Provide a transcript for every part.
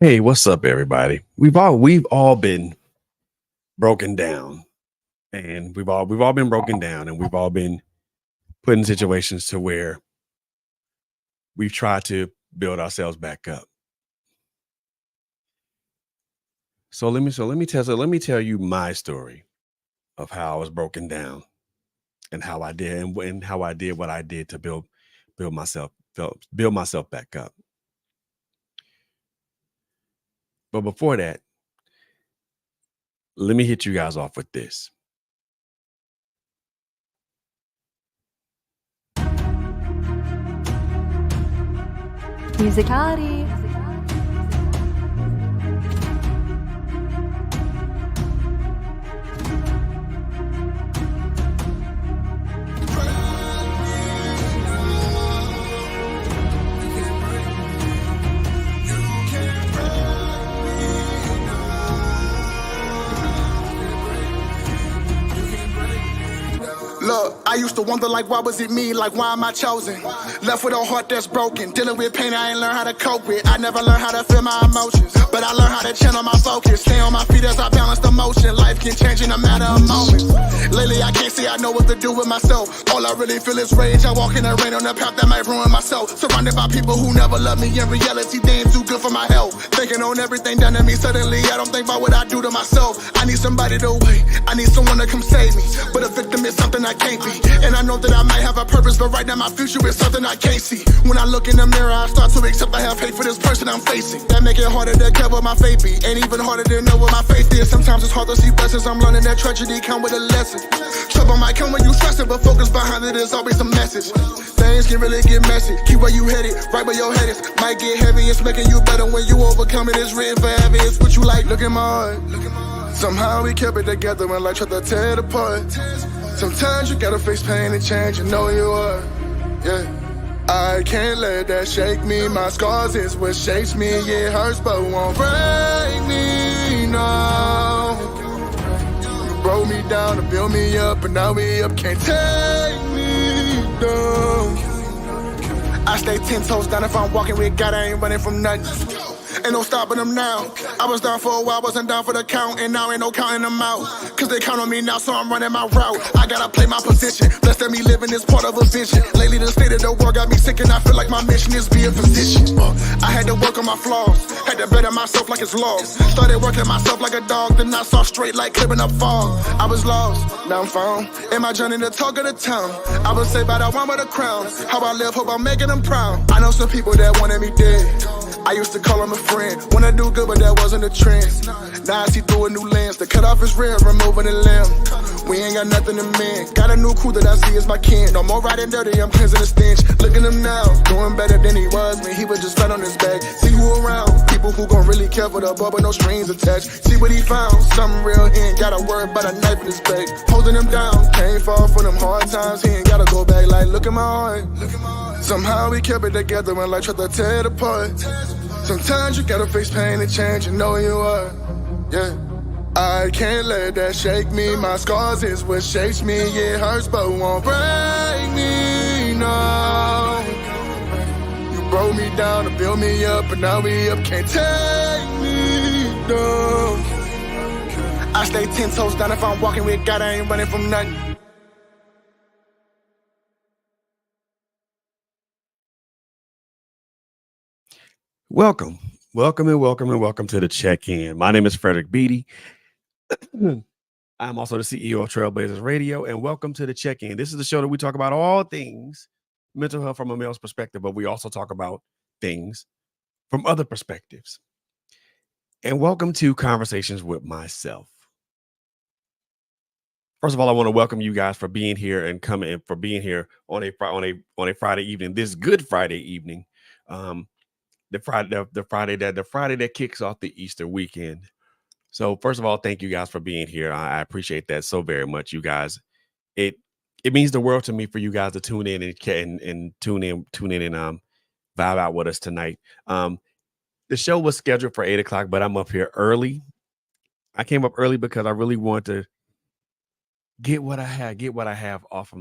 Hey, what's up, everybody? We've all been broken down, and we've all been broken down, and we've all been put in situations to where we've tried to build ourselves back up. So let me tell you my story of how I was broken down and how I did what I did to build myself back up. But before that, let me hit you guys off with this. Musicality. Look, I used to wonder, like, why was it me? Like, why am I chosen? Left with a heart that's broken. Dealing with pain I ain't learned how to cope with. I never learned how to feel my emotions, but I learned how to channel my focus. Stay on my feet as I balance the motion. Life can change in a matter of moments. Lately, I can't say I know what to do with myself. All I really feel is rage. I walk in the rain on the path that might ruin myself. Surrounded by people who never love me. In reality, they ain't too good for my health. Thinking on everything done to me. Suddenly, I don't think about what I do to myself. I need somebody to wait. I need someone to come save me. But a victim is something I can't be. And I know that I might have a purpose, but right now my future is something I can't see. When I look in the mirror, I start to accept I have hate for this person I'm facing. That make it harder to care what my faith be. Ain't even harder to know what my faith is. Sometimes it's hard to see blessings. I'm learning that tragedy come with a lesson. Trouble might come when you stressing, but focus behind it is always a message. Things can really get messy. Keep where you headed, right where your head is. Might get heavy, it's making you better when you overcome it. It's written forever, it's what you like. Look at my heart. Somehow we kept it together when life tried to tear it apart. Sometimes you gotta face pain and change, you know you are, yeah. I can't let that shake me, my scars is what shapes me. It hurts but won't break me, no. You broke me down to build me up, and now we up, can't take me down. I stay 10 toes down if I'm walking with God, I ain't running from nothing. Ain't no stopping them now. I was down for a while, wasn't down for the count, and now ain't no counting them out. Cause they count on me now, so I'm running my route. I gotta play my position. Blessed that me living is part of a vision. Lately the state of the world got me sick, and I feel like my mission is be a physician. I had to work on my flaws, had to better myself like it's lost. Started working myself like a dog, then I saw straight like clipping up fog. I was lost, now I'm found. In my journey, the talk of the town. I was saved by the one with a crown. How I live, hope I'm making them proud. I know some people that wanted me dead. I used to call him a friend. Wanna do good, but that wasn't a trend. Now I see through a new lens. The cut off is real, removing the limb. We ain't got nothing to mend. Got a new crew that I see as my kin. No more riding dirty, I'm cleansing the stench. Look at him now, doing better than he was when he was just flat on his back. See who around, people who gon' really care for the ball, but no strings attached. See what he found, something real, he ain't gotta worry about a knife in his back. Holding him down, can't fall for them hard times. He ain't gotta go back like, look at my heart. Somehow we kept it together when life tried to tear it apart. Sometimes you gotta face pain and change, you know you are, yeah. I can't let that shake me, my scars is what shapes me. It hurts but won't break me, no. You broke me down to build me up, and now we up, can't take me down. I stay 10 toes down if I'm walking with God, I ain't running from nothing. Welcome, welcome to the check-in. My name is Frederick Beatty. I'm also the CEO of Trailblazers Radio, and welcome to the check-in. This is the show that we talk about all things mental health from a male's perspective, but we also talk about things from other perspectives. And welcome to Conversations with Myself. First of all, I want to welcome you guys for being here and coming and for being here on a Friday evening. This Good Friday evening. The Friday that kicks off the Easter weekend. So first of all, thank you guys for being here. I appreciate that so very much, you guys. It means the world to me for you guys to tune in and tune in and vibe out with us tonight. The show was scheduled for 8:00, but I'm up here early. I came up early because I really want to get what I have off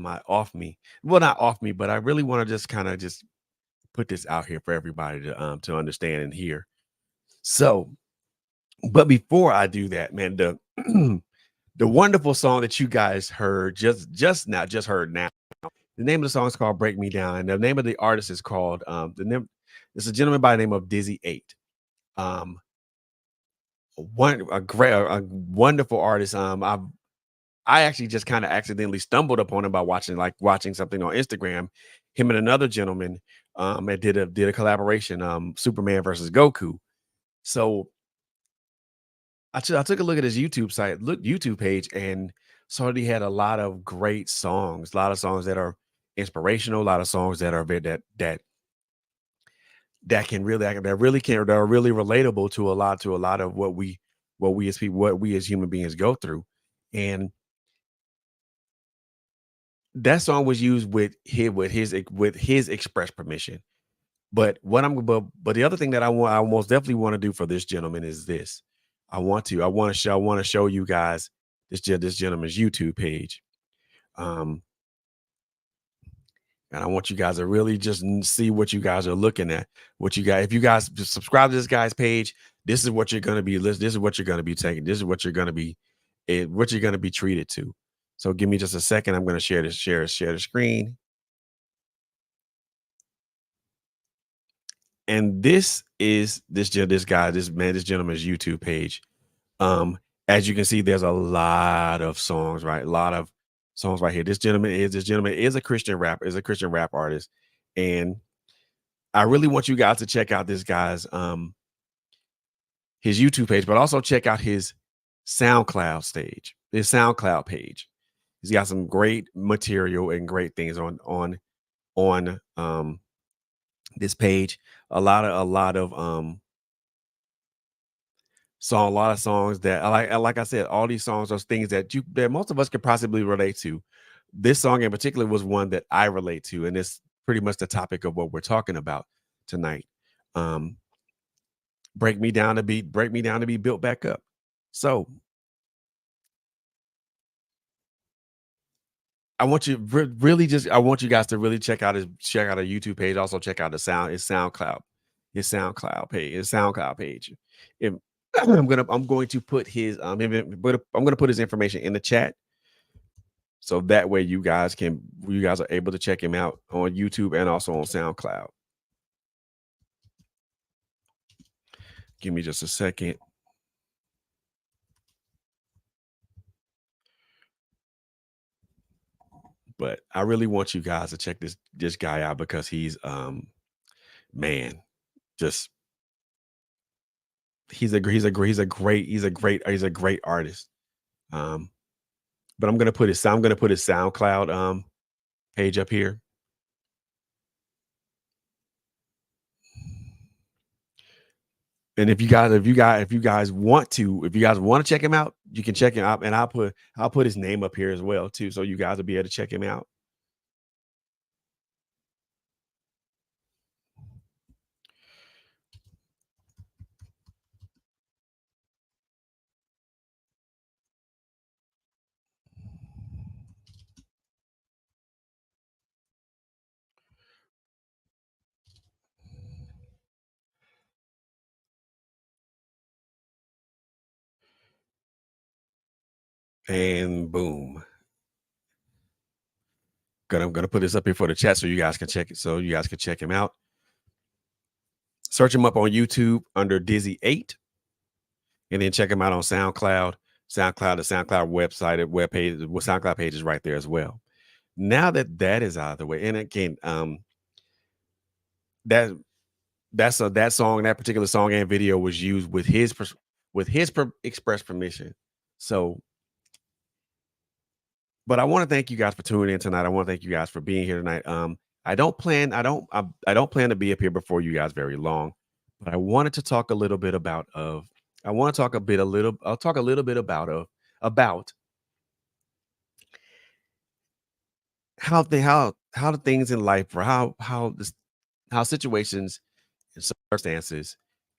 me. Well, not off me, but I really want to just kind of just put this out here for everybody to understand and hear. So, but before I do that, man, the the wonderful song that you guys heard just heard now. The name of the song is called "Break Me Down," and the name of the artist is called the name. It's a gentleman by the name of Dizzy Eight. Um, a wonderful artist. I actually just kind of accidentally stumbled upon him by watching something on Instagram. Him and another gentleman that did a collaboration, Superman versus Goku. So I took a look at his YouTube page, and saw that he had a lot of great songs, a lot of songs that are inspirational, a lot of songs that are that can really that are really relatable to a lot of what we as human beings go through. And that song was used with his express permission. But the other thing that I most definitely want to do for this gentleman is this. I want to show you guys this gentleman's YouTube page. Um, and I want you guys to really just see what you guys are looking at. What you guys, if you guys just subscribe to this guy's page, this is what you're going to be. This is what you're going to be taking. This is what you're going to be, what you're going to be treated to. So give me just a second. I'm going to share the screen. And this is this gentleman's YouTube page. As you can see, there's a lot of songs, right? A lot of songs right here. This gentleman is a Christian rap artist. And I really want you guys to check out this guy's his YouTube page, but also check out his SoundCloud page. He's got some great material and great things on this page. A lot of songs that like I said, all these songs are things that most of us could possibly relate to. This song in particular was one that I relate to, and it's pretty much the topic of what we're talking about tonight. Um, break me down to be built back up. So I want you guys to really check out a YouTube page. Also check out his SoundCloud page. If, I'm going to put I'm gonna put his information in the chat, so that way you guys are able to check him out on YouTube and also on SoundCloud. Give me just a second. But I really want you guys to check this guy out because he's man, just he's a great artist. Um, but I'm gonna put his SoundCloud page up here. And if you guys want to check him out, you can check him out, and I'll put his name up here as well too, so you guys will be able to check him out. And boom, I'm gonna put this up here for the chat so you guys can check it. So you guys can check him out. Search him up on YouTube under Dizzy 8, and then check him out on SoundCloud. The SoundCloud SoundCloud page is right there as well. Now that is out of the way, and again, that that particular song and video was used with express permission. So, but I want to thank you guys for tuning in tonight. I want to thank you guys for being here tonight. I don't plan to be up here before you guys very long, but I wanted to talk a little bit I want to talk a bit a little I'll talk a little bit about how the things in life, or how situations and circumstances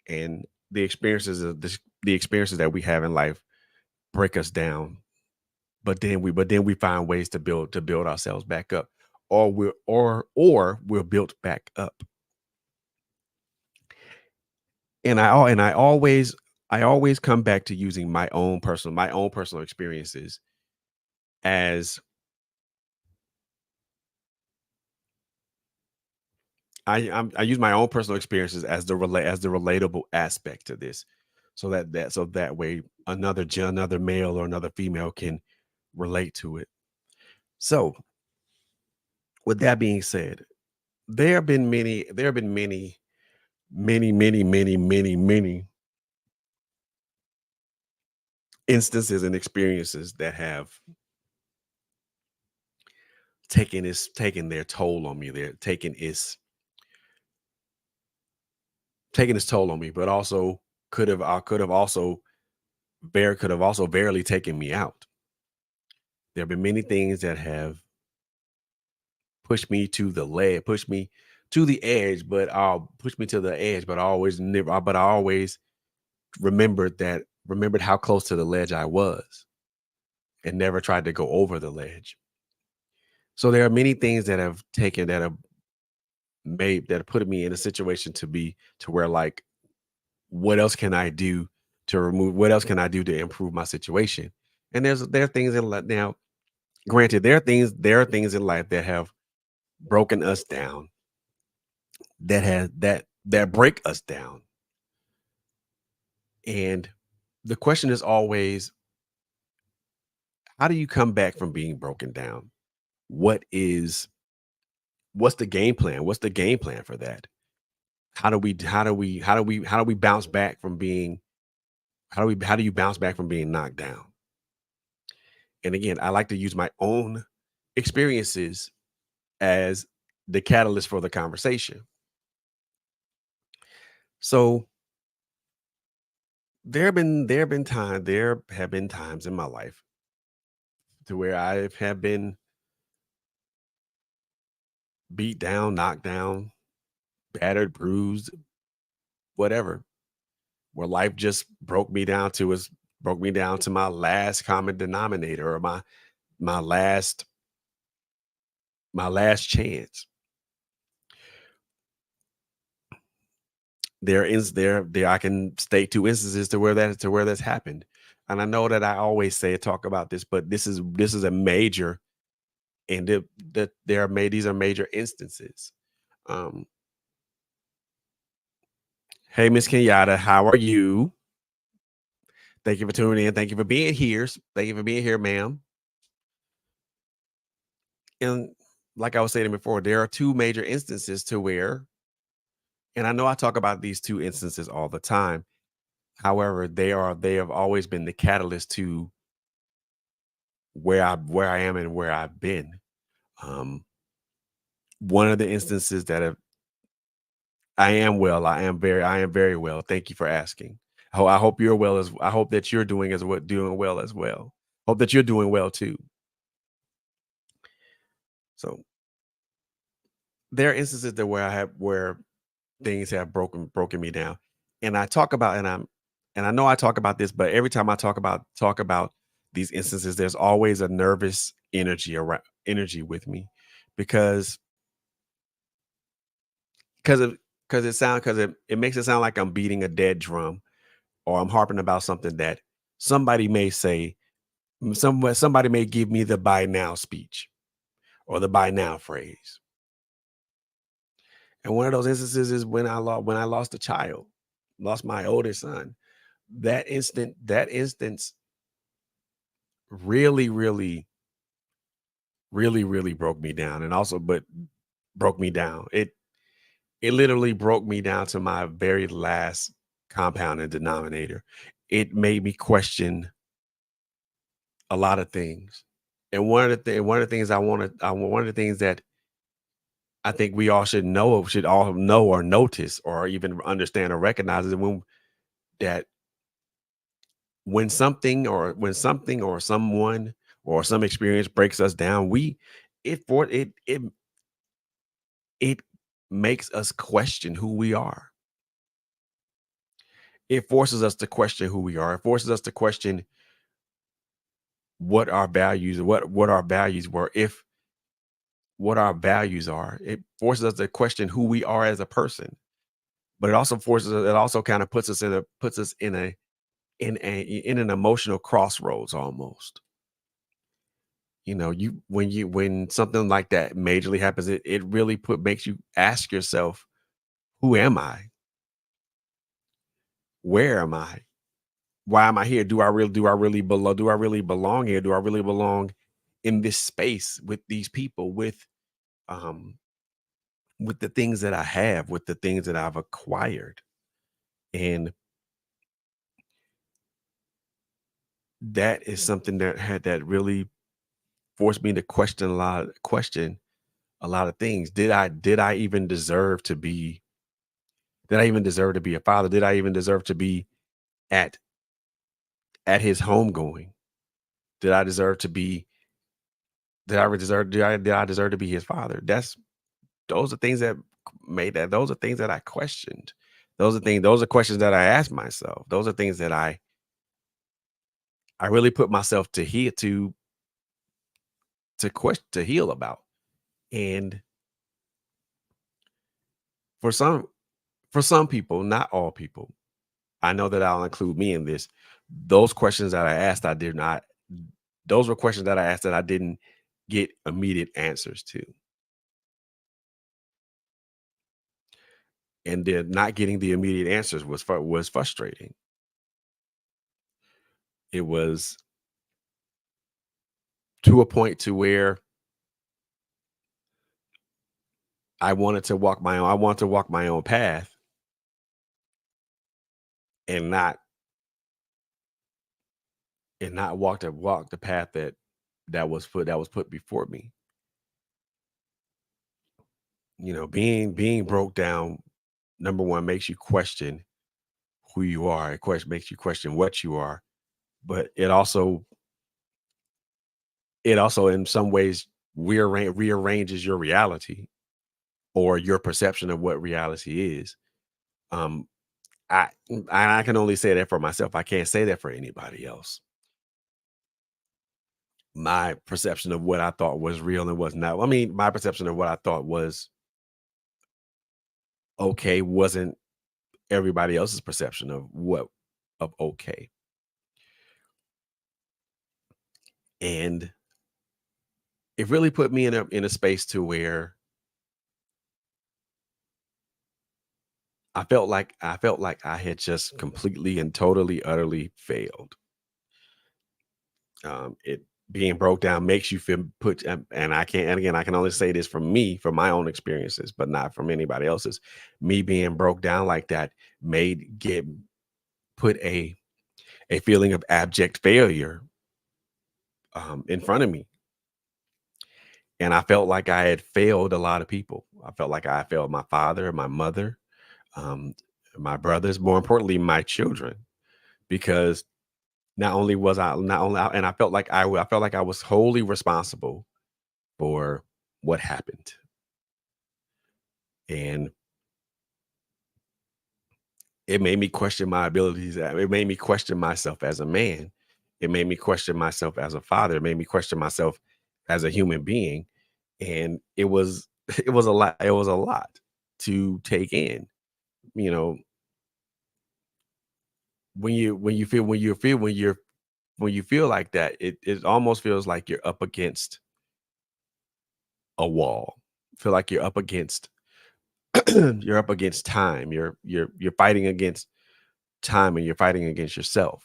and the experiences that we have in life break us down, but then we find ways to build ourselves back up, or we're built back up. And I always come back to using my own personal experiences as I use my own personal experiences as the relatable aspect to this, so that way another male or another female can relate to it. So, with that being said, there have been many instances and experiences that have taken their toll on me. They're taking its toll on me, but also could have also barely taken me out. There have been many things that have pushed me to the edge, but push me to the edge, but I always remembered how close to the ledge I was and never tried to go over the ledge. So there are many things that have that have put me in a situation to where, like, what else can I do what else can I do to improve my situation? And there are things in life now. Granted, there are things in life that have broken us down, that break us down. And the question is always, how do you come back from being broken down? What is what's the game plan? What's the game plan for that? How do we bounce back from being how do you bounce back from being knocked down? And again, I like to use my own experiences as the catalyst for the conversation. So there have been times in my life to where I have been beat down, knocked down, battered, bruised, whatever, where life just broke me down to my last common denominator, or my last my last chance. There I can state two instances to where that's happened. And I know that I always say talk about this, but this is a major, and that there are made these are major instances. Um, hey, Miss Kenyatta, how are you? Thank you for tuning in. Thank you for being here. Thank you for being here, ma'am. And like I was saying before, there are two major instances to where, and I know I talk about these two instances all the time. However, they have always been the catalyst to where I am and where I've been. Um, one of the instances that have I am well. I am very well. Thank you for asking. I hope you're well as I hope that you're doing well as well. Hope that you're doing well too. So there are instances that where things have broken me down. And I talk about and I know I talk about this, but every time I talk about these instances, there's always a nervous energy with me, because because of because it makes it sound like I'm beating a dead drum, or I'm harping about something that somebody may say, somebody may give me the "by now" speech or the "by now" phrase. And one of those instances is when I lost a child, lost my oldest son. That instance really, really, really broke me down, and also but broke me down. It literally broke me down to my very last compound and denominator. It made me question a lot of things. And one of the things one of the things that I think we all should all know or notice or even understand or recognize is that when something or someone or some experience breaks us down, we it for it makes us question who we are. It forces us to question who we are. It forces us to question what our values were, if what our values are. It forces us to question who we are as a person, but it also forces it also kind of puts us in an emotional crossroads almost. You know, when something like that majorly happens, it really put makes you ask yourself, who am I? Where am I? Why am I here? Do I really belong here? Do I really belong in this space with these people, um with the things that I have, with the things that I've acquired? And that is something that really forced me to question a lot of things. Did I even deserve to be did I even deserve to be a father? Did I even deserve to be at his homegoing? Did I deserve to be did I deserve to be his father? Those are things that those are things that I questioned. Those are questions that I asked myself. Those are things that I really put myself to heal about. And for some for some people, not all people, I know that I'll include me in this. Those questions that I asked, I did not those were questions that I asked that I didn't get immediate answers to. And then not getting the immediate answers was frustrating. It was to a point to where I wanted to walk my own path and not walk the path that was put before me. You know, being broke down, number one, makes you question who you are. It makes you question what you are, but it also in some ways rearranges your reality or your perception of what reality is. Um, I can only say that for myself. I can't say that for anybody else. My perception of what I thought was real and was not. I mean, my perception of what I thought was okay wasn't everybody else's perception of okay. And it really put me in a space to where I felt like I had just completely and totally utterly failed. It being broke down makes you feel and I can't and again I can only say this from me, from my own experiences, but not from anybody else's. Me being broke down like that made get put a feeling of abject failure in front of me. And I felt like I had failed a lot of people. I felt like I failed my father, my mother, um, my brothers, more importantly, my children, because not only, and I felt like I was wholly responsible for what happened. And it made me question my abilities. It made me question myself as a man. It made me question myself as a father. It made me question myself as a human being. And it was it was a lot. It was a lot to take in. You know, when you feel like that, it almost feels like you're up against a wall. Feel like you're up against you're up against time. You're fighting against time and you're fighting against yourself.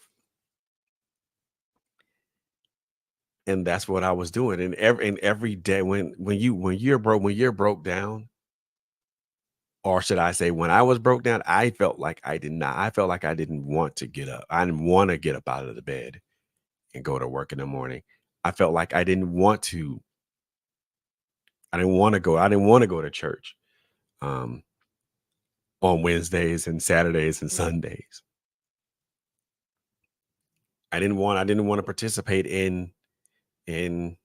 And that's what I was doing. And every day when you're broke down, or should I say when I was broke down, I felt like I didn't want to get up. I didn't want to get up out of the bed and go to work in the morning. I felt like I didn't want to go to church um on Wednesdays and Saturdays and Sundays. I didn't want to participate in in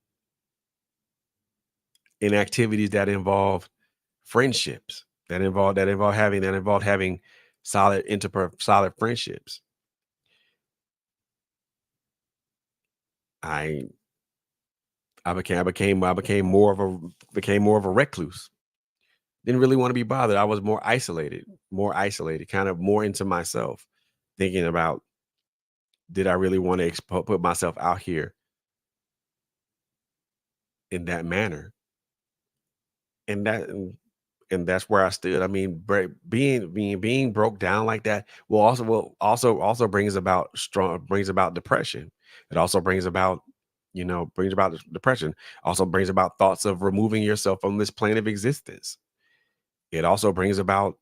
activities that involve friendships, that involve having solid friendships. I I became more of a recluse. Didn't really want to be bothered. I was more isolated, kind of more into myself, thinking about, did I really want to put myself out here in that manner? And that's where I stood. I mean, being broke down like that will also brings about depression. It also brings about depression. Also brings about thoughts of removing yourself from this plane of existence. It also brings about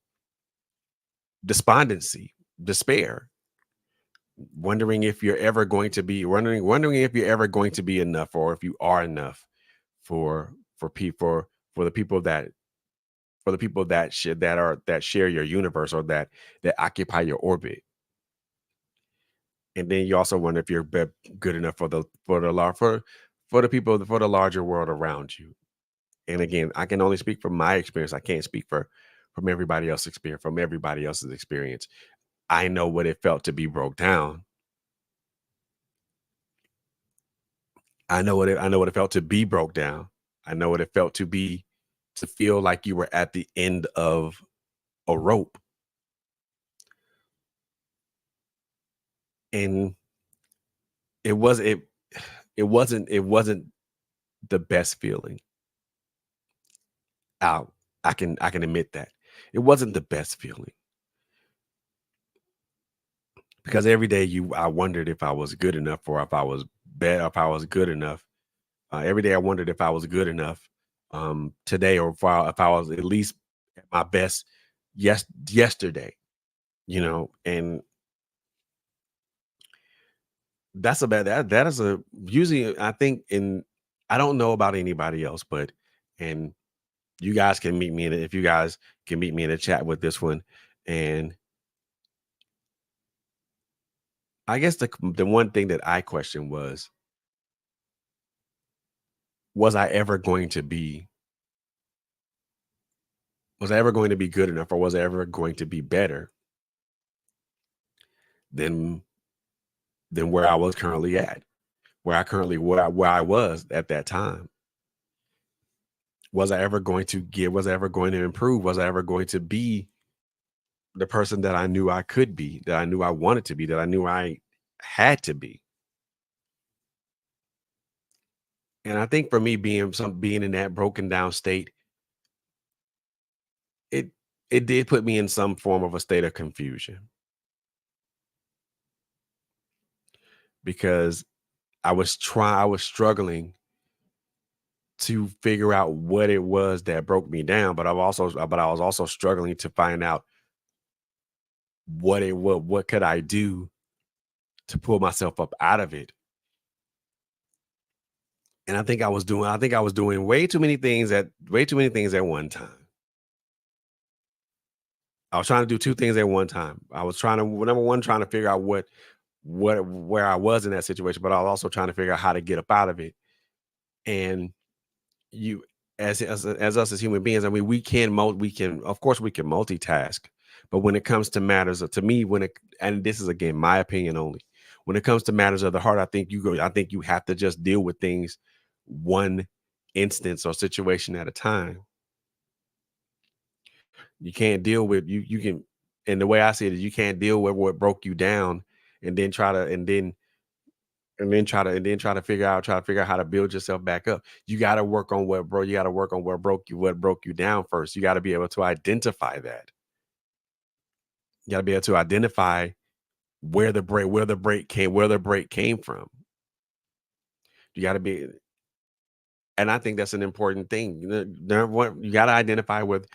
despondency, despair, wondering if you're ever going to be enough, or if you are enough for people for the people that that share your universe, or that occupy your orbit. And then you also wonder if you're good enough for the people, for the larger world around you. And again, I can only speak from my experience. I can't speak from everybody else's experience. I know what it felt to be broke down. I know what it felt to be broke down. I know what it felt to feel like you were at the end of a rope. And it was it wasn't the best feeling. Out. I can admit that. It wasn't the best feeling, because every day I wondered if I was good enough, or if I was bad, if I was good enough. Every day I wondered if I was good enough today, or if I was at least at my best yesterday, and that is a usually, I think, in I don't know about anybody else, but and you guys can meet me if you guys can meet me in a chat with this one. And I guess the one thing that I questioned was I ever going to be was I ever going to be good enough, or was I ever going to be better than where I was currently at, where I was at that time. Was I ever going to improve? Was I ever going to be the person that I knew I could be, that I knew I wanted to be, that I knew I had to be? And I think for me, being in that broken down state, it it did put me in some form of a state of confusion, because I was struggling to figure out what it was that broke me down, but I was also struggling to find out what could I do to pull myself up out of it. And I think I was doing way too many things at one time. I was trying to do two things at one time. I was trying to number one, trying to figure out where I was in that situation, but I was also trying to figure out how to get up out of it. And you as us as human beings, I mean, we can, of course, we can multitask, but when it comes to matters of, to me, and this is again my opinion only, when it comes to matters of the heart, I think you have to just deal with things one instance or situation at a time. You can't deal with you can And the way I see it is, you can't deal with what broke you down, and then try to figure out how to build yourself back up. You got to work on what broke you down first. You got to be able to identify that. You got to be able to identify where the break came from. You got to be And I think that's an important thing. You got to identify with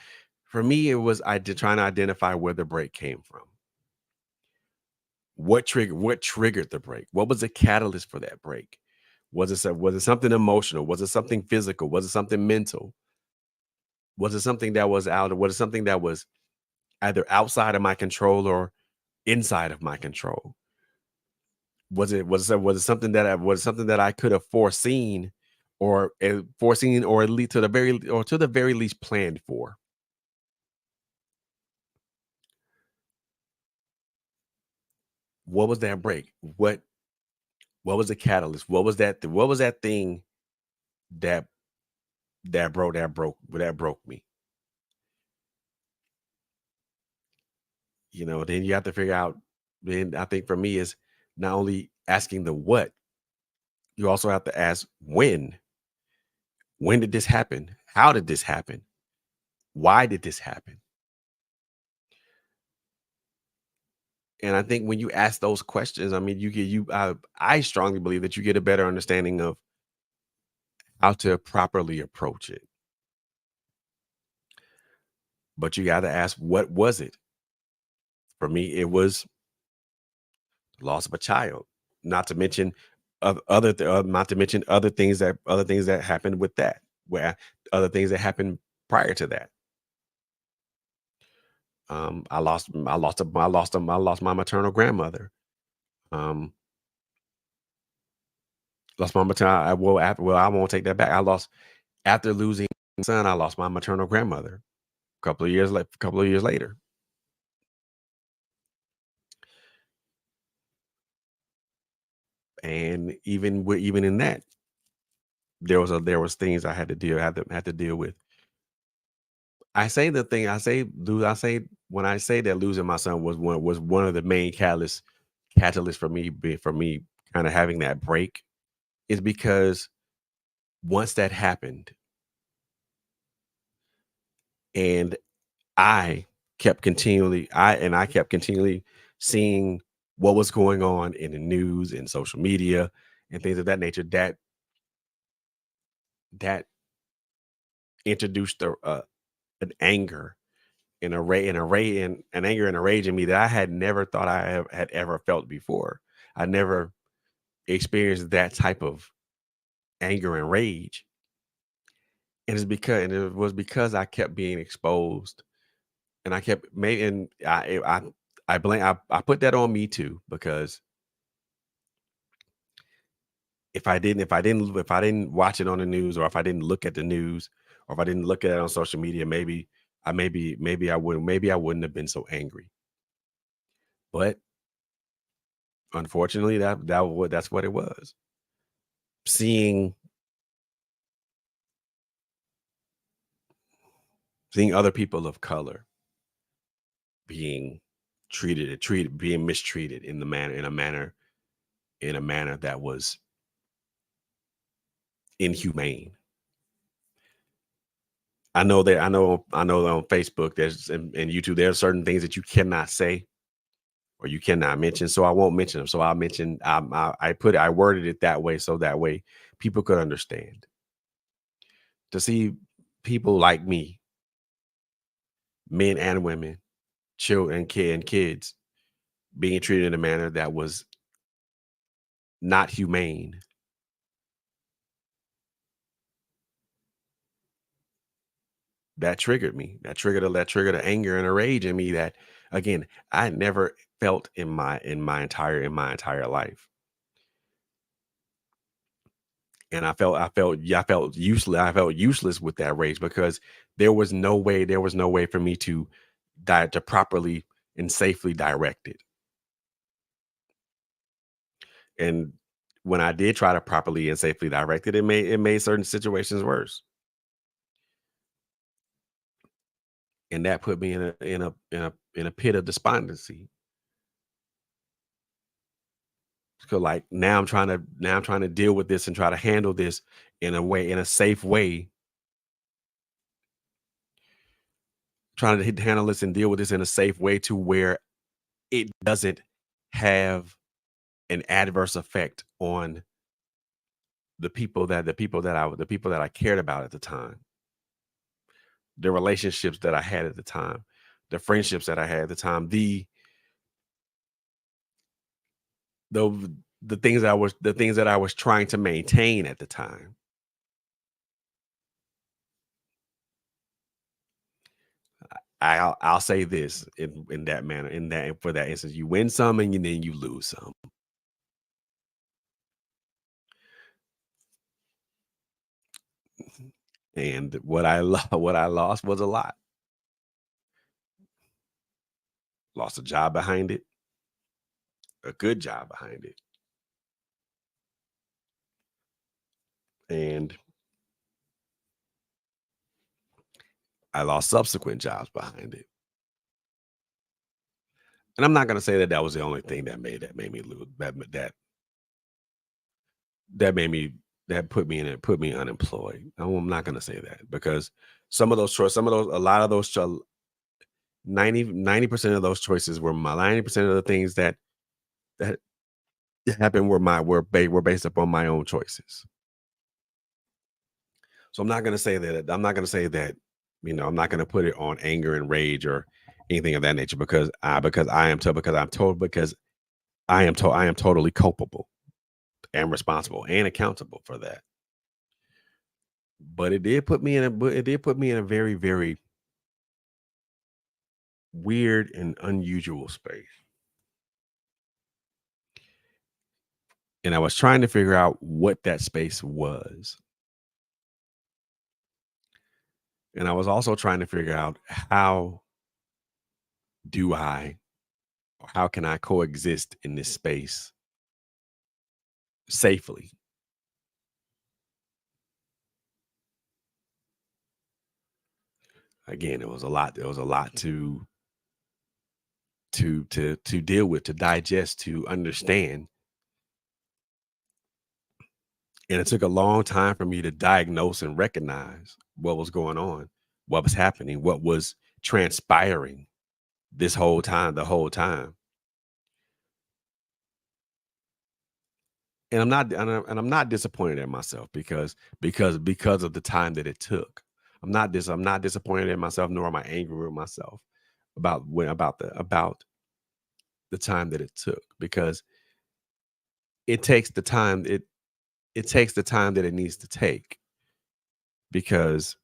For me, it was I did trying to identify where the break came from. What triggered the break? What was the catalyst for that break? Was it something emotional? Was it something physical? Was it something mental? Was it something that was either outside of my control or inside of my control? Was it something that I could have foreseen, or at least to the very least planned for? What was that break? What was the catalyst? What was that thing that that broke me? then you have to figure out. Then I think for me is not only asking the what, you also have to ask when. When did this happen? How did this happen? Why did this happen? And I think when you ask those questions, I mean, you get you. I strongly believe that you get a better understanding of how to properly approach it. But you got to ask, what was it? For me, it was the loss of a child. Not to mention not to mention other things that happened with that, where other things that happened prior to that. I lost my maternal grandmother. Um, lost my maternal. I won't take that back. I lost after losing my son. I lost my maternal grandmother. A couple of years later, and even in that, there was things I had to deal with. I say the thing I say, lose. I say when I say that losing my son was one of the main catalysts for me kind of having that break is because once that happened and I kept continually seeing what was going on in the news and social media and things of that nature that introduced an anger and a ra- and a ra- and an anger and a rage in me that I had never thought had ever felt before. I never experienced that type of anger and rage, and it was because I kept being exposed, and I kept making I blame I put that on me too because if I didn't watch it on the news or if I didn't look at the news or if I didn't look at it on social media, maybe I wouldn't have been so angry. But unfortunately, that's what it was. Seeing seeing other people of color being being mistreated in a manner that was inhumane. I know on Facebook and YouTube there are certain things that you cannot say or you cannot mention, so I won't mention them. So I'll mention I worded it that way so that way people could understand. To see people like me, men and women, children and kids being treated in a manner that was not humane, that triggered me. That triggered the anger and a rage in me that again I never felt in my entire life. And I felt useless with that rage because there was no way for me to to properly and safely direct it. And when I did try to properly and safely direct it, it made certain situations worse. And that put me in a pit of despondency. So like now I'm trying to deal with this and try to handle this in a safe way, trying to handle this and deal with this in a safe way to where it doesn't have an adverse effect on the people that I cared about at the time, the relationships that I had at the time, the friendships that I had at the time, the things that I was trying to maintain at the time. I'll say this in that manner, in that for that instance, you win some and then you lose some. And what I lost was a lot. Lost a job behind it, a good job behind it, and I lost subsequent jobs behind it. And I'm not gonna say that that was the only thing that made me lose that made me that put me unemployed. No, I'm not gonna say that because some of those, a lot of those 90% of those choices were my 90% of the things that happened were based upon my own choices. So I'm not gonna say that, I'm not gonna put it on anger and rage or anything of that nature because I am told because I'm told because I am totally culpable and responsible and accountable for that. But it did put me in a very, very weird and unusual space. And I was trying to figure out what that space was. And I was also trying to figure out do I how can I coexist in this space safely? Again, it was a lot. There was a lot to deal with, to digest, to understand. And it took a long time for me to diagnose and recognize what was going on, what was happening, what was transpiring the whole time. And I'm not disappointed in myself because of the time that it took. I'm not disappointed in myself, nor am I angry with myself about the time that it took because it takes the time it takes the time that it needs to take because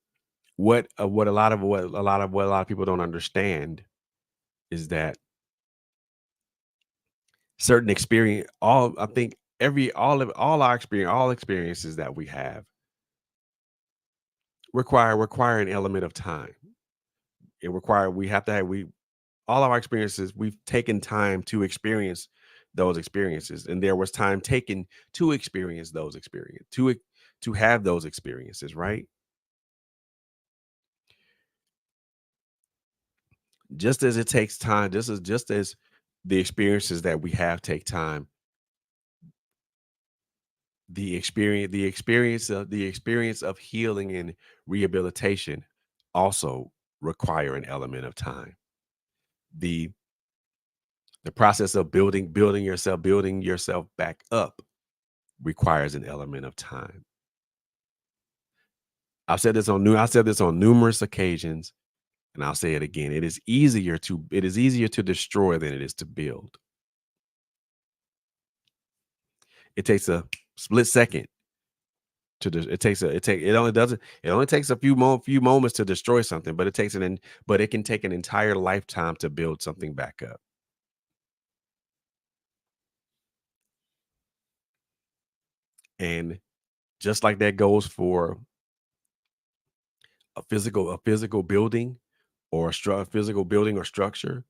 what a lot of people don't understand is that certain experience all I think every all our experience all experiences that we have require an element of time. It require we have to have we all our experiences we've taken time to experience those experiences and there was time taken to experience those experience to have those experiences, right? Just as it takes time, just as the experiences that we have take time, the experience of healing and rehabilitation also require an element of time. The the process of building yourself back up requires an element of time. I've said this on numerous occasions and I'll say it again. It is easier to destroy than it is to build. It takes a split second it takes a it only takes a few moments to destroy something, but it can take an entire lifetime to build something back up. And just like that goes for a physical building or a physical building or structure,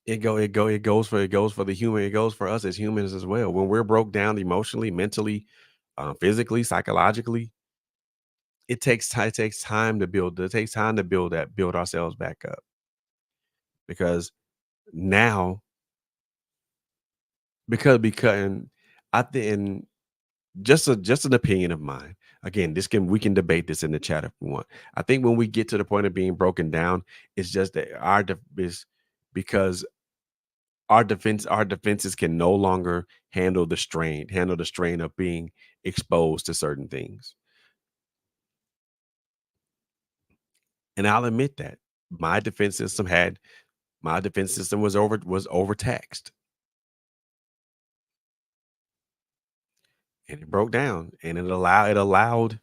it goes for the human, it goes for us as humans as well. When we're broke down emotionally, mentally, physically, psychologically, it takes time to build build ourselves back up because now and I think and just an opinion of mine. Again, this can we can debate this in the chat if we want. I think when we get to the point of being broken down, it's just that is because our defenses can no longer handle the strain of being exposed to certain things. And I'll admit that my defense system had my defense system was overtaxed and it broke down and it allowed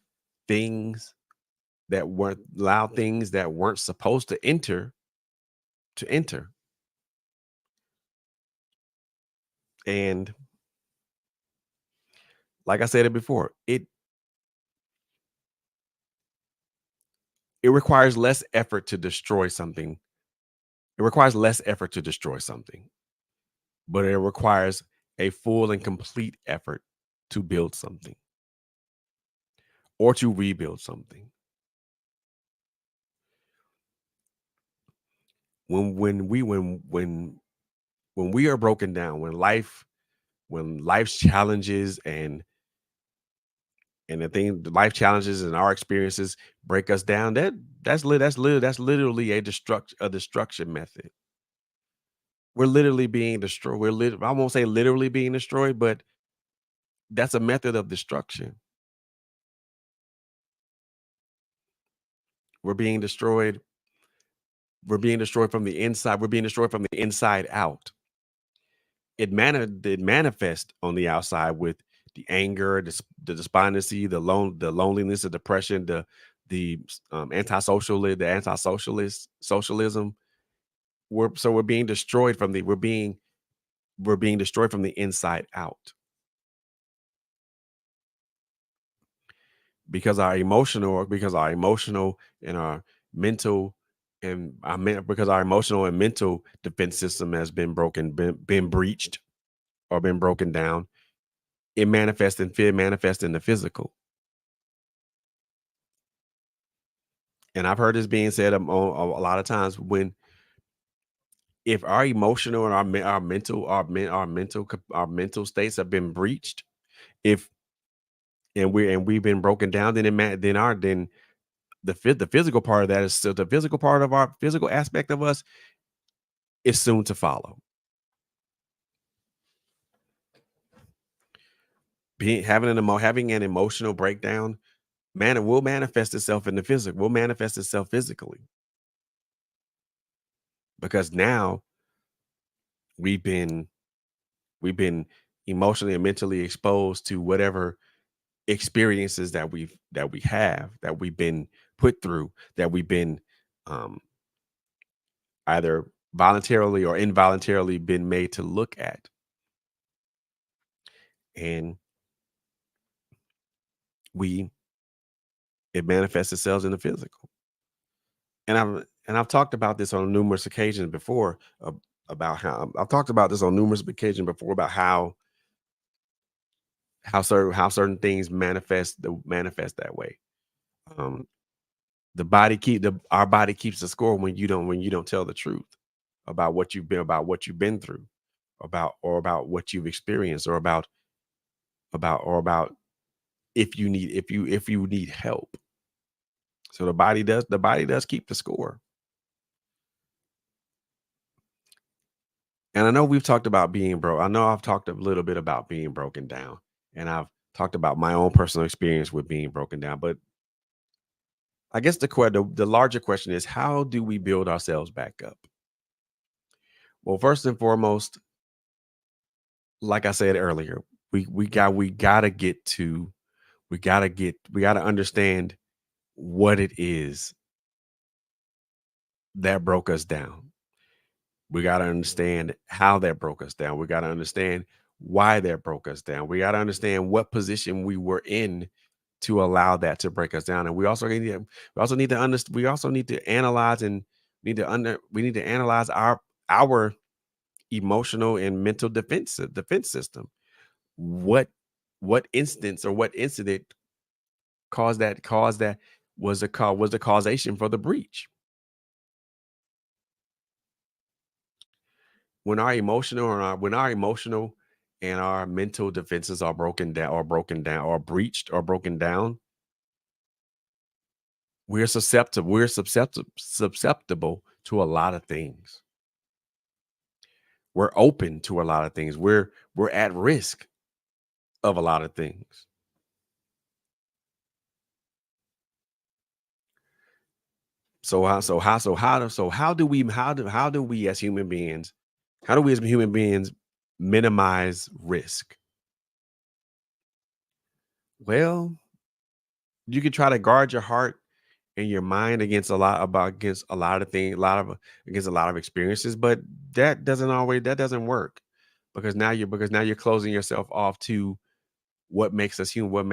things things that weren't supposed to enter. And like I said it before, it requires less effort to destroy something. It requires less effort to destroy something, but it requires a full and complete effort to build something or to rebuild something. When when we are broken down, when life's challenges and the life challenges and our experiences break us down, that's literally a destruction method. We're literally being destroyed. I won't say literally being destroyed, but that's a method of destruction. We're being destroyed. We're being destroyed from the inside. We're being destroyed from the inside out. It manifests on the outside with the anger, the despondency, the loneliness, the depression, the anti-socialist socialism. We're being destroyed from the we're being destroyed from the inside out because our emotional and our mental because our emotional and mental defense system has been breached or been broken down. It manifests in fear, manifests in the physical. And I've heard this being said a lot of times when if our emotional and our mental states have been breached, if and we've been broken down, then the physical part of that is still the physical part of our physical aspect of us is soon to follow. Having an emotional breakdown, man, it will manifest itself in the physical. Will manifest itself physically because now we've been we've been emotionally and mentally exposed to whatever experiences that we've been put through, that we've been um, either voluntarily or involuntarily been made to look at, and we it manifests itself in the physical. And I've talked about this on numerous occasions before about how I've talked about this on numerous occasions before about how certain things manifest that way. Um, our body keeps the score when you don't tell the truth about what you've been through, about what you've experienced, or about if you need help. So the body does keep the score. And I know we've talked about being broke. I know I've talked a little bit about being broken down, and I've talked about my own personal experience with being broken down. But I guess the larger question is, how do we build ourselves back up? Well, first and foremost, like I said earlier, we gotta get to we gotta understand what it is that broke us down. We gotta understand how that broke us down. We gotta understand why that broke us down. We gotta understand what position we were in to allow that to break us down. And we also need to analyze and we need to analyze our emotional and mental defense system. What what instance or what incident caused that was the causation for the breach? When our emotional and our mental defenses are broken down or breached or broken down, we're susceptible to a lot of things. We're open to a lot of things. We're at risk of a lot of things. How do we as human beings minimize risk? Well, you can try to guard your heart and your mind against a lot of things, against a lot of experiences, but that doesn't work because now you're closing yourself off to what makes us human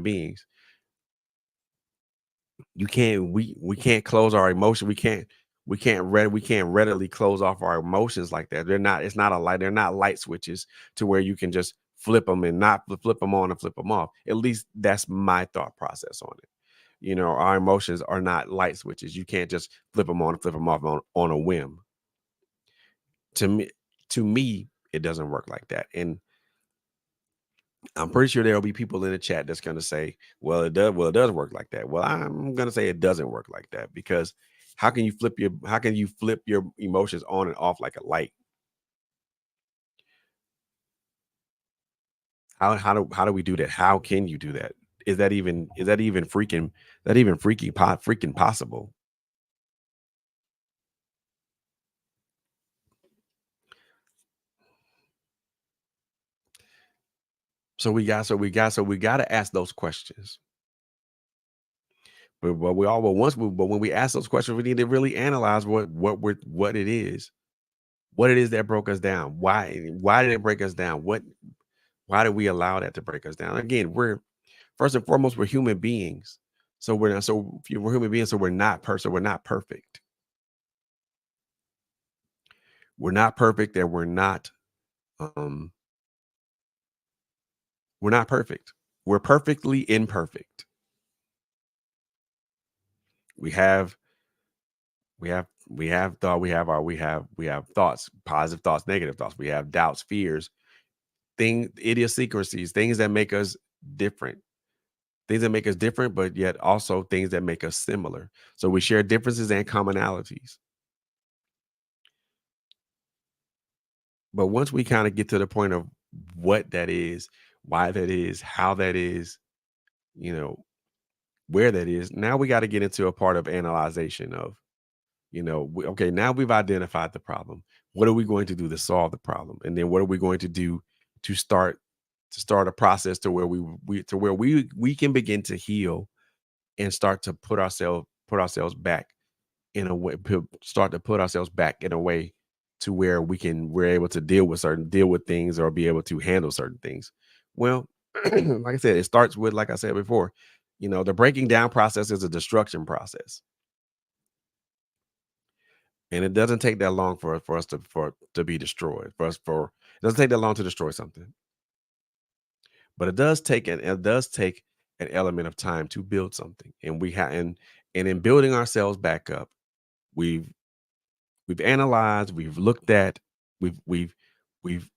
beings. We can't close our emotion. We can't readily close off our emotions like that. They're not light switches to where you can just flip them and not flip them on and flip them off. At least that's my thought process on it. You know, our emotions are not light switches. You can't just flip them on and flip them off on a whim. To me, to me, it doesn't work like that. And I'm pretty sure there'll be people in the chat that's going to say, "Well, it does. Well, it does work like that." Well, I'm going to say it doesn't work like that because how can you flip your emotions on and off like a light? How do we do that? How can you do that? Is that even freaking possible? So we got to ask those questions. But we all but once we but when we ask those questions, we need to really analyze what it is that broke us down. Why did it break us down? Why did we allow that to break us down? Again, we're first and foremost, we're human beings. We're human beings, so we're not perfect. We're not perfect, and um we're not perfect. We're perfectly imperfect. We have we have thought we have thoughts, positive thoughts, negative thoughts. We have doubts, fears, idiosyncrasies, things that make us different. Things that make us different, but yet also things that make us similar. So we share differences and commonalities. But once we kind of get to the point of what that is, why that is, how that is, you know, where that is, now we got to get into a part of analyzation of, okay, now we've identified the problem. What are we going to do to solve the problem? And then what are we going to do to start a process to where we can begin to heal and start to put ourselves back in a way start to put ourselves back in a way to where we're able to deal with things or be able to handle certain things. Well, like I said, it starts with, like I said before, the breaking down process is a destruction process. And it doesn't take that long for us to be destroyed. It doesn't take that long to destroy something. But it does take an element of time to build something. And in building ourselves back up, we've we've analyzed, we've looked at, we've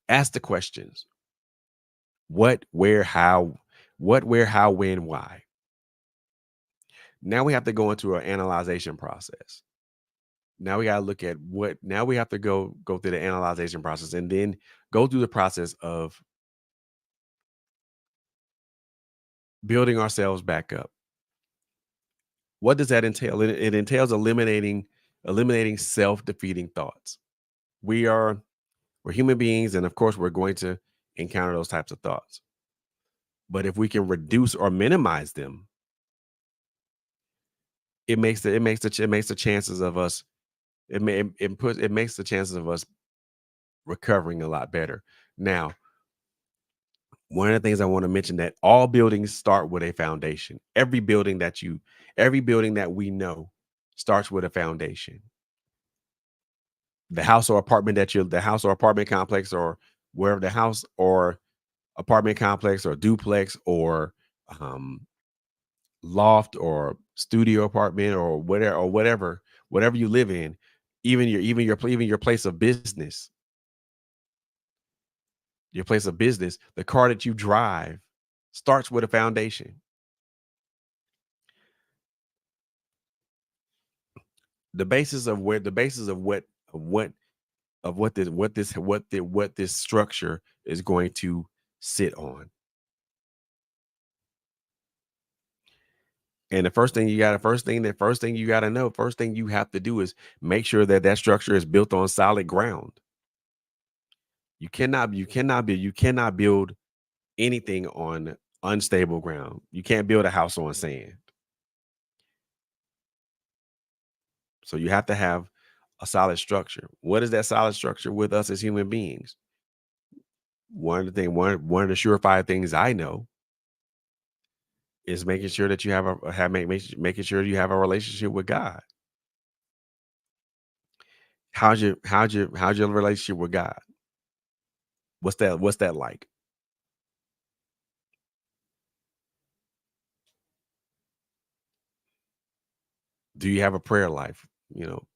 asked the questions. What, where, how, when, why. Now we have to go into an analyzation process. Now we got to look at what now we have to go through the analyzation process and then go through the process of building ourselves back up. What does that entail? It entails eliminating self-defeating thoughts. We are we're human beings, and of course we're going to encounter those types of thoughts. But if we can reduce or minimize them, it makes the chances of us it makes the chances of us recovering a lot better. Now, one of the things I want to mention that all buildings start with a foundation. Every building that we know starts with a foundation. The house or apartment complex or wherever the house or apartment complex or duplex or um, loft or studio apartment or whatever you live in, even your place of business, the car that you drive starts with a foundation. The basis of what this structure is going to sit on. And first thing you have to do is make sure that that structure is built on solid ground. You cannot build anything on unstable ground. You can't build a house on sand. So you have to have a solid structure. What is that solid structure with us as human beings? One of the surefire things I know is making sure that you have a have make, making sure you have a relationship with God. How's your relationship with God? What's that like? Do you have a prayer life? You know,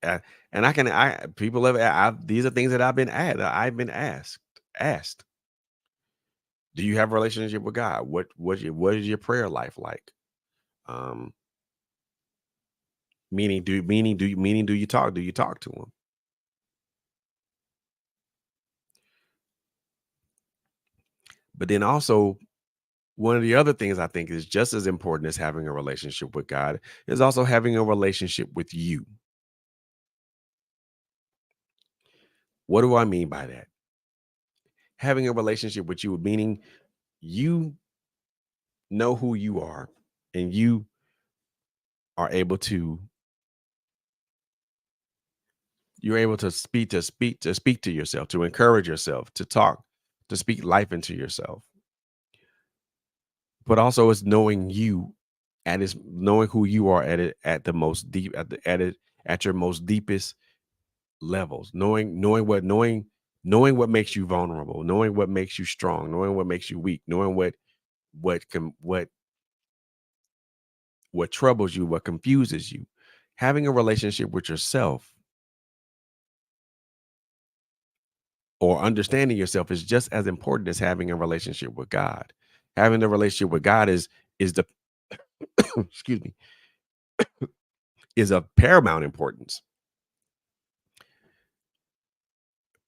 uh, and I people have these are things that I've been asked. Do you have a relationship with God? What is your prayer life like? Um, meaning do you talk to him? But then also one of the other things I think is just as important as having a relationship with God is also having a relationship with you. What do I mean by that? Having a relationship with you, meaning you know who you are and you are able to you're able to speak to yourself, to encourage yourself, to talk, to speak life into yourself. But also it's knowing you knowing who you are at the most deep at your most deepest levels, knowing what makes you vulnerable, knowing what makes you strong, knowing what makes you weak, knowing what can what troubles you, what confuses you. Having a relationship with yourself or understanding yourself is just as important as having a relationship with God. Having a relationship with God is the excuse me, is of paramount importance.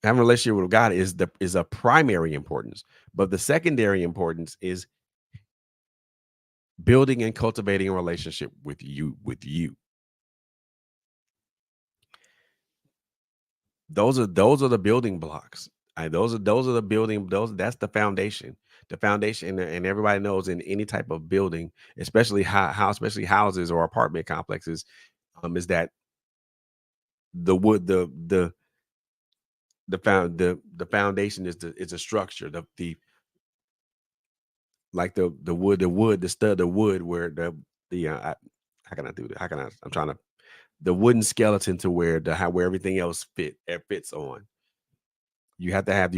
Having a relationship with God is a primary importance, but the secondary importance is building and cultivating a relationship with you. Those are the building blocks. Those are the building those that's the foundation. The foundation, and everybody knows in any type of building, especially especially houses or apartment complexes, is that the wood the foundation is the structure, the like the stud the wood where how can I do that? How can I'm trying to the wooden skeleton to where where everything else fits on. You have to have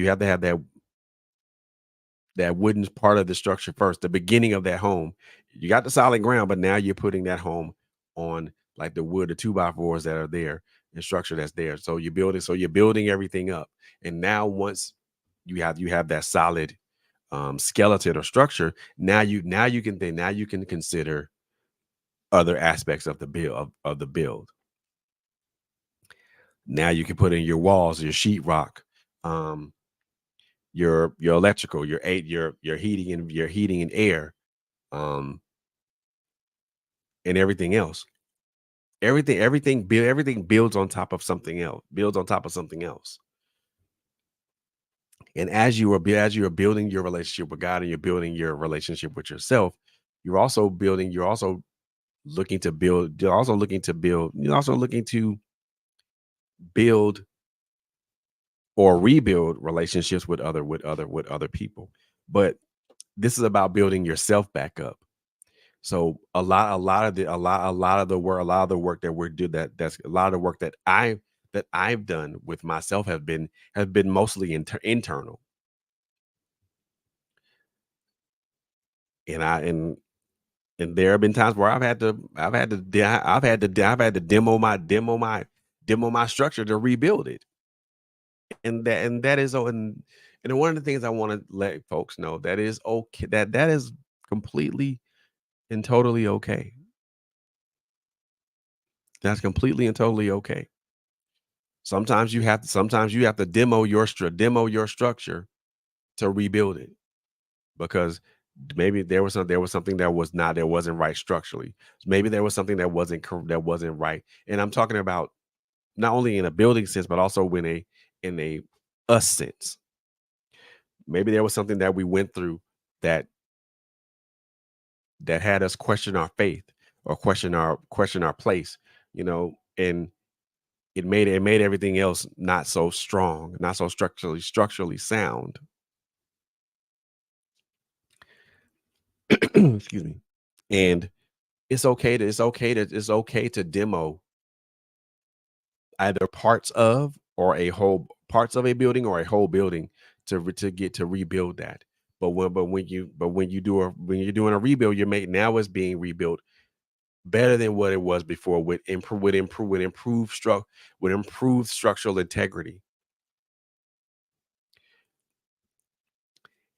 that wooden part of the structure first, the beginning of that home. You got the solid ground, but now you're putting that home on like the wood, the two by fours that are there, and structure that's there. So you're building everything up. And now once you have that solid skeleton or structure, now you can consider other aspects of the of the build. Now you can put in your walls, your sheetrock, um, your electrical, your heating and air, um, and everything else. Everything builds on top of something else. Builds on top of something else. And as you are building your relationship with God and you're building your relationship with yourself, you're also looking to build. You're also looking to build. You're also looking to build or rebuild relationships with other people. But this is about building yourself back up. So a lot of the work a lot of the work that we're do that's a lot of the work that I've done with myself have been mostly internal. And and there have been times where I've had to demo my structure to rebuild it. And that is and one of the things I want to let folks know that is okay, that is completely and totally okay. That's completely and totally okay. Sometimes you have to demo your structure to rebuild it because maybe there was something that wasn't right structurally. Maybe there was something that wasn't right. And I'm talking about not only in a building sense, but also in a us sense. Maybe there was something that we went through that that had us question our faith or question our place, and it made everything else not so strong, not so structurally sound. Excuse me. And it's okay to demo either parts of a building or a whole building to get to rebuild that. But when you're doing a rebuild, you're making now it's being rebuilt better than what it was before with improved structural integrity.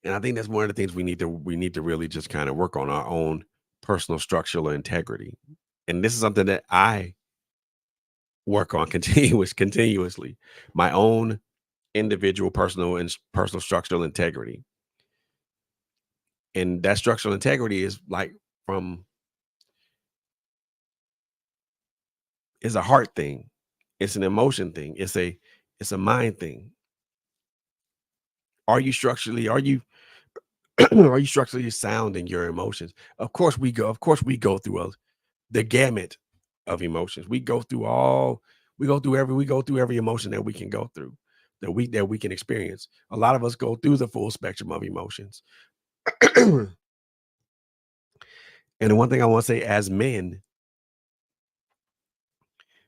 And I think that's one of the things we need to really just kind of work on our own personal structural integrity. And this is something that I work on continuously. My own individual personal structural integrity. And that structural integrity is like from is a heart thing. It's an emotion thing. It's a mind thing. Are you are you structurally sound in your emotions? Of course we go through the gamut of emotions. We go through every emotion that we can go through, that we can experience. A lot of us go through the full spectrum of emotions. And the one thing I want to say, as men,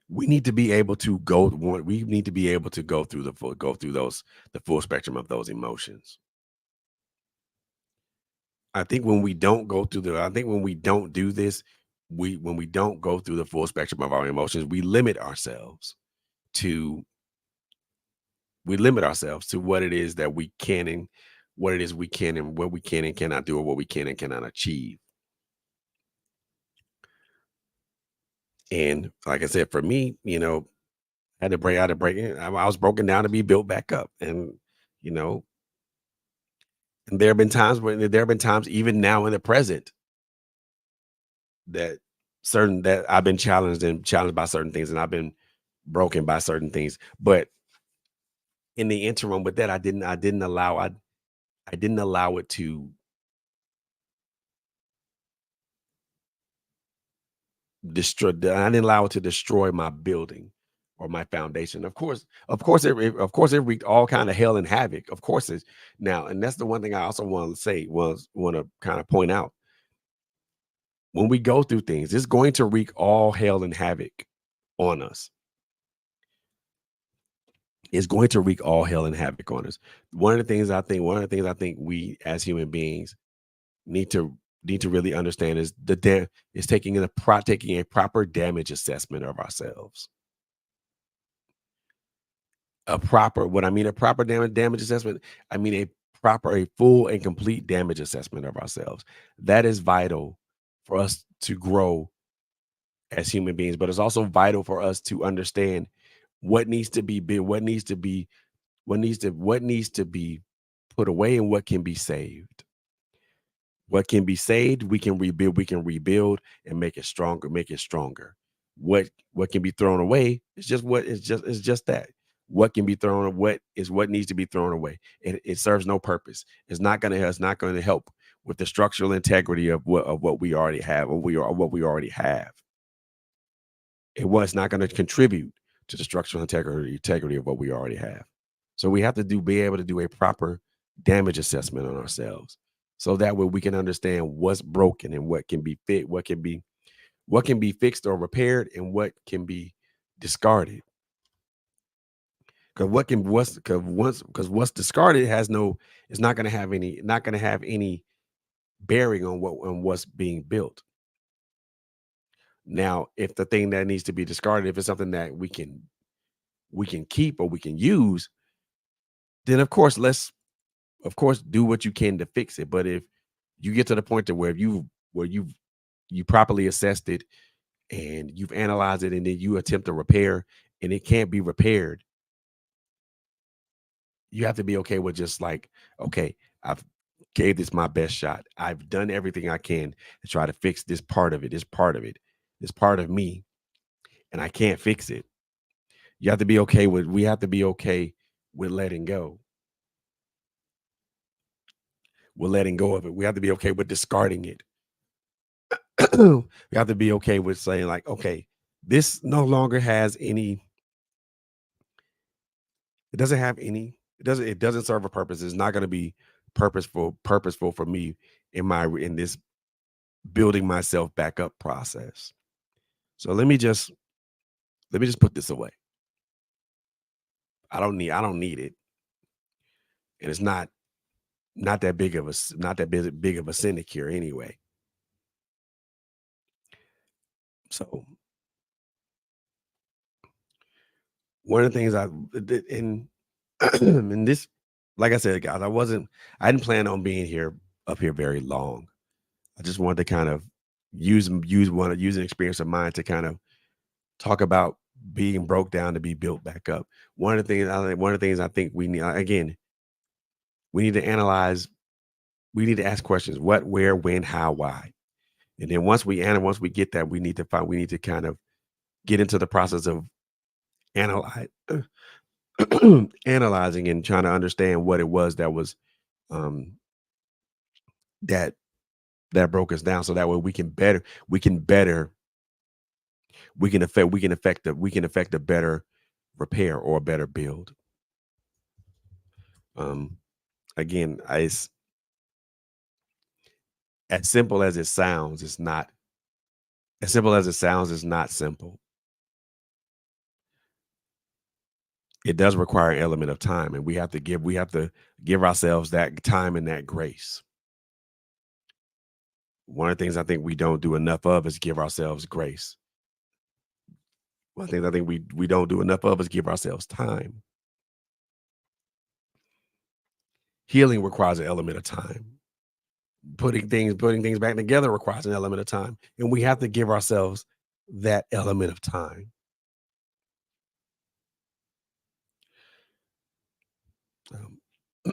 we need to be able to go through the full spectrum of those emotions. I think when we don't do this, when we don't go through the full spectrum of our emotions, to we limit ourselves to what it is that we can and what it is we can and what we can and cannot do, or what we can and cannot achieve. And like I said, for me, I had to break it. I was broken down to be built back up. You know, and there have been times even now in the present that that I've been challenged by certain things, and I've been broken by certain things. But in the interim with that, I didn't allow it to I didn't allow it to destroy my building or my foundation. Of course it wreaked all kind of hell and havoc. Of course it's now, and that's the one thing I also want to kind of point out. When we go through things, it's going to wreak all hell and havoc on us. It's going to wreak all hell and havoc on us. One of the things I think we as human beings need to really understand is taking a proper damage assessment of ourselves. A proper damage assessment, I mean a full and complete damage assessment of ourselves. That is vital for us to grow as human beings, but it's also vital for us to understand what needs to be built, what needs to be put away, and what can be saved. What can be saved, we can rebuild and make it stronger. What can be thrown away is just that. What needs to be thrown away. It serves no purpose. It's not gonna help with the structural integrity of what we already have, or what we already have. It was not going to contribute to the structural integrity of what we already have. So we have to be able to do a proper damage assessment on ourselves, so that way we can understand what's broken and what can be fixed or repaired, and what can be discarded. Because what's discarded has no it's not going to have any bearing on what's being built. Now, if the thing that needs to be discarded, if it's something that we can keep or we can use, then of course do what you can to fix it. But if you get to the point to where you properly assessed it, and you've analyzed it, and then you attempt to repair, and it can't be repaired, you have to be okay with just like, okay, I've gave this my best shot. I've done everything I can to try to fix this part of me, and I can't fix it. We have to be okay with letting go. With letting go of it. We have to be okay with discarding it. We have to be okay with saying, like, okay, this no longer has any, it doesn't serve a purpose. It's not going to be purposeful for me in this building myself back up process. So let me just put this away. I don't need it. And it's not that big of a not that big of a sinecure anyway. So one of the things I did in in this, like I said, guys, I didn't plan on being here up here very long. I just wanted to kind of use an experience of mine to kind of talk about being broke down to be built back up. One of the things I think we need, again, we need to analyze. We need to ask questions: what, where, when, how, why. And then once we get that, we need to kind of get into the process of analyze analyzing and trying to understand what it was that was um that that broke us down, so that way we can better we can affect a better repair or a better build. um Again, it's as simple as it sounds. It's not as simple as it sounds. It's not simple. It does require an element of time, and we have to give ourselves that time and that grace. One of the things I think we don't do enough of is give ourselves grace. One of the things I think we don't do enough of is give ourselves time. Healing requires an element of time. Putting things back together requires an element of time, and we have to give ourselves that element of time.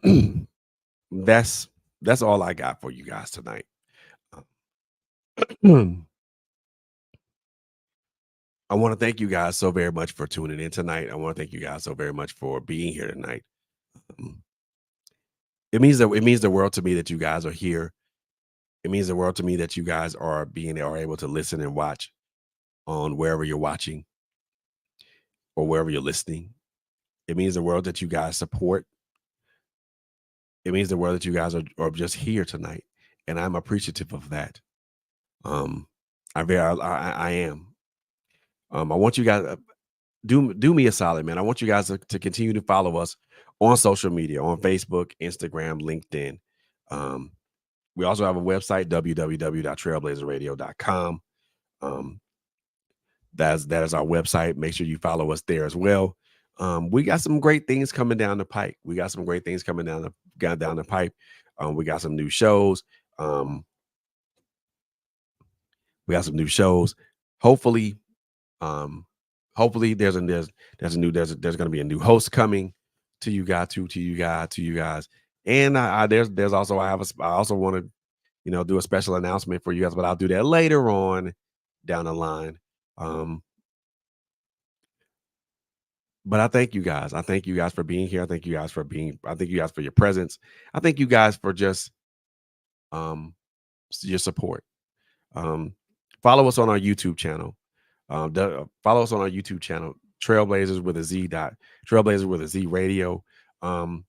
Um, that's that's all I got for you guys tonight. Um, I want to thank you guys so very much for tuning in tonight. I want to thank you guys so very much for being here tonight. Um, it means the world to me that you guys are here. It means the world to me that you guys are able to listen and watch on wherever you're watching or wherever you're listening. It means the world that you guys support. It means the world that you guys are just here tonight, and I'm appreciative of that. Um, I am. I want you guys do me a solid, man. I want you guys to continue to follow us on social media, on Facebook, Instagram, LinkedIn. Um, we also have a website, www.trailblazerradio.com. Um, that is our website. Make sure you follow us there as well. We got some great things coming down the pipe. We got some great things coming down the pipe. We got some new shows. Um, we got some new shows. Hopefully, um, hopefully there's going to be a new host coming to you guys. And there's also I also want to do a special announcement for you guys, but I'll do that later on down the line. Um, But I thank you guys. I thank you guys for being here. I thank you guys for your presence. I thank you guys for just um your support. Um Follow us on our YouTube channel. Follow us on our YouTube channel, Trailblazers with a Z dot Trailblazers with a Z radio. Um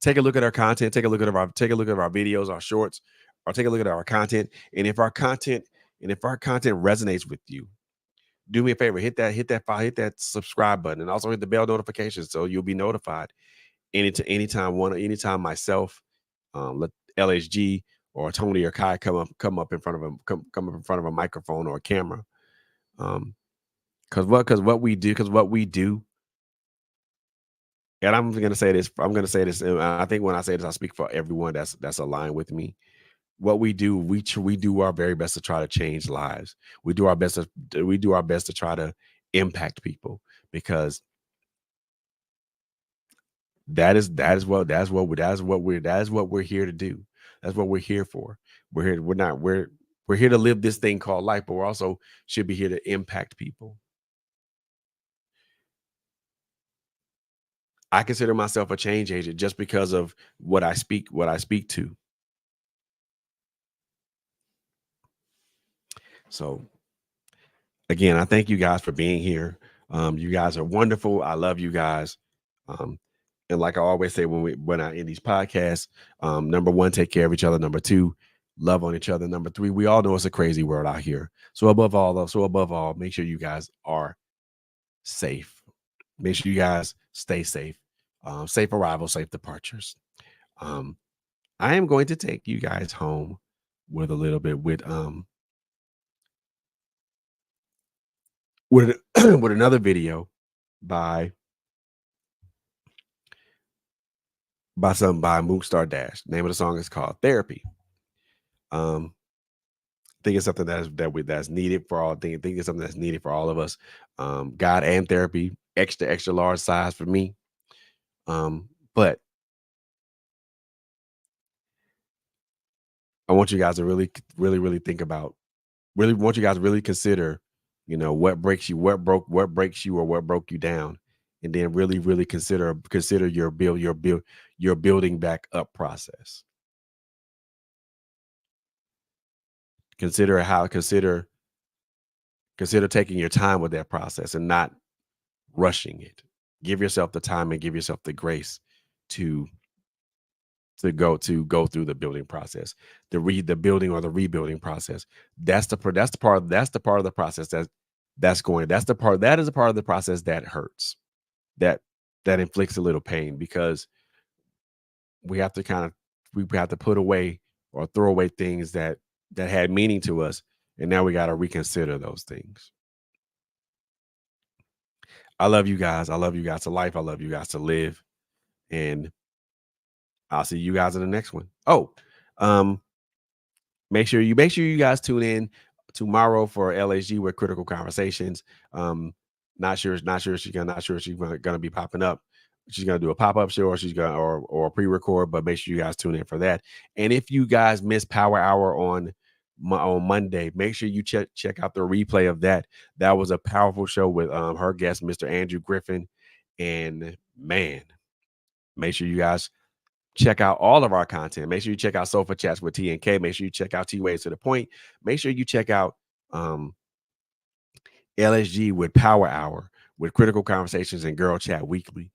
Take a look at our content, take a look at our videos, our shorts, or take a look at our content. And if our content resonates with you, do me a favor, hit that subscribe button, and also hit the bell notification so you'll be notified anytime myself, let LHG or Tony or Kai come up in front of come up in front of a microphone or a camera. Um, because what we do, and I'm gonna say this, and I think when I say this, I speak for everyone that's aligned with me. What we do, we do our very best to try to change lives. We do our best to try to impact people, because that is what we're here to do. That's what we're here for. We're here to live this thing called life, but we're also should be here to impact people. I consider myself a change agent just because of what I speak to. So again, I thank you guys for being here. You guys are wonderful. I love you guys. Um, and like I always say when I end these podcasts, number one, take care of each other. Number two, love on each other. Number three, we all know it's a crazy world out here. So above all, make sure you guys are safe. Make sure you guys stay safe. Safe arrival, safe departures. Um, I am going to take you guys home with a little bit with with with another video by Mookstar Dash. Name of the song is called Therapy. Think it's something that's needed for all. Think it's something that's needed for all of us. God and therapy, extra large size for me. But I want you guys to really think about. Really want you guys to really consider, what breaks you, what breaks you, or what broke you down, and then really consider your building back up process. Consider taking your time with that process and not rushing it. Give yourself the time and give yourself the grace to go through the building process, the building or the rebuilding process. That's the part of the process that is a part of the process that hurts, that inflicts a little pain, because we have to put away or throw away things that had meaning to us, and now we got to reconsider those things. I love you guys. I love you guys to life. I love you guys to live. And I'll see you guys in the next one. Oh, make sure you guys tune in tomorrow for LHG with Critical Conversations. Not sure she's gonna be popping up. She's gonna do a pop-up show, or she's gonna or pre-record, but make sure you guys tune in for that. And if you guys miss Power Hour on Monday, make sure you check out the replay of that. That was a powerful show with her guest, Mr. Andrew Griffin. And man, make sure you guys check out all of our content. Make sure you check out Sofa Chats with T and K. Make sure you check out T Ways to the Point. Make sure you check out LSG with Power Hour, with Critical Conversations and Girl Chat Weekly.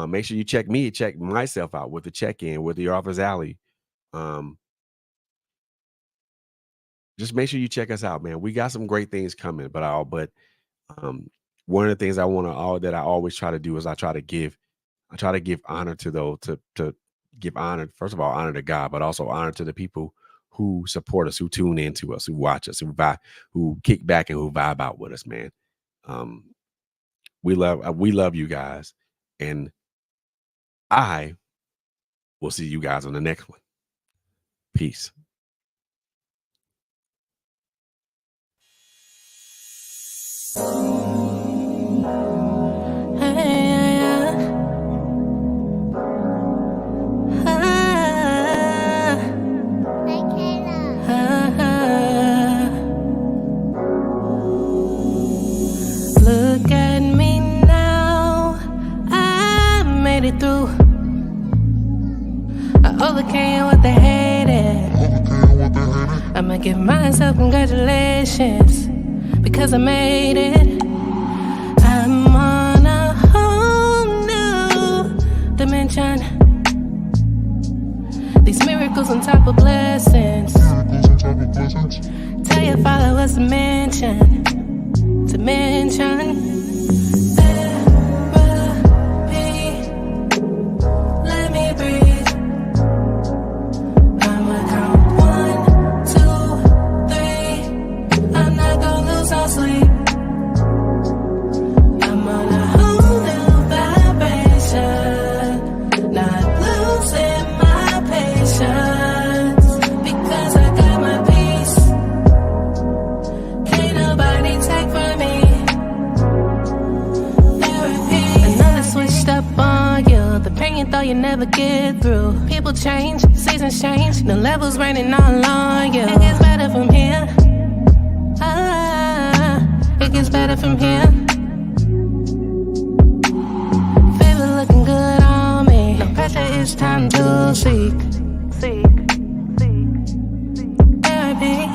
Make sure you check myself out with the check-in with the Author's Alley. Just make sure you check us out, man. We got some great things coming, but one of the things I always try to do is I try to give honor to those, to give honor, first of all, honor to God, but also honor to the people who support us, who tune in to us, who watch us, who kick back and who vibe out with us, man. We love you guys, and I will see you guys on the next one. Peace. Look at me now, I made it through. I overcame what they hated. I'ma give myself congratulations, because I made it. I'm on a whole new dimension. These miracles on top of blessings. Tell your father what's to mention. Therapy, let me breathe. I'ma count 1, 2, 3. I'm not gonna lose no sleep. I'm on a whole new vibration, not losing my patience, because I got my peace. Can't nobody take from me. Therapy. Another switched up on you, the pain you thought you never get through. People change, seasons change, the levels raining all on you. It gets better from here. It gets better from here. Favor looking good on me. No pressure, it's time to seek. Therapy.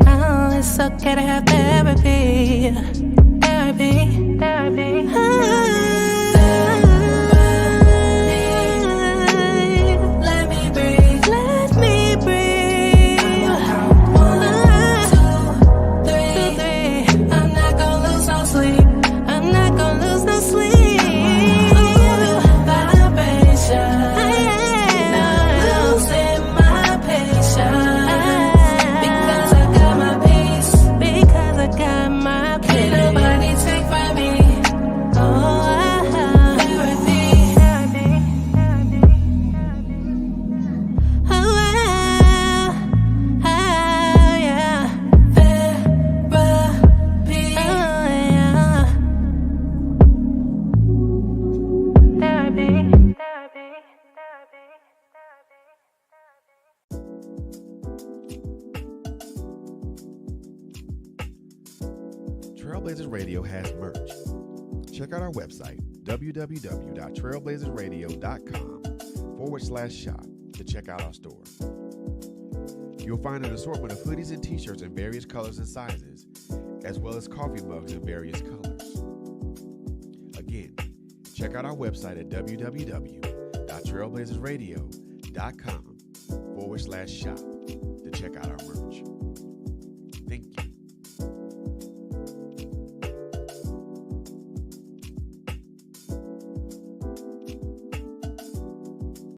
Oh, it's okay to have therapy. Let me breathe. I'ma count 1, 2, 3. I'm not gonna lose no sleep. Vibration. Not losing my patience, because I got my peace. Because I got my Trailblazers Radio has merch. Check out our website, www.trailblazersradio.com/shop to check out our store. You'll find an assortment of hoodies and t-shirts in various colors and sizes, as well as coffee mugs in various colors. Again, check out our website at www.trailblazersradio.com/shop to check out our merch. Thank you.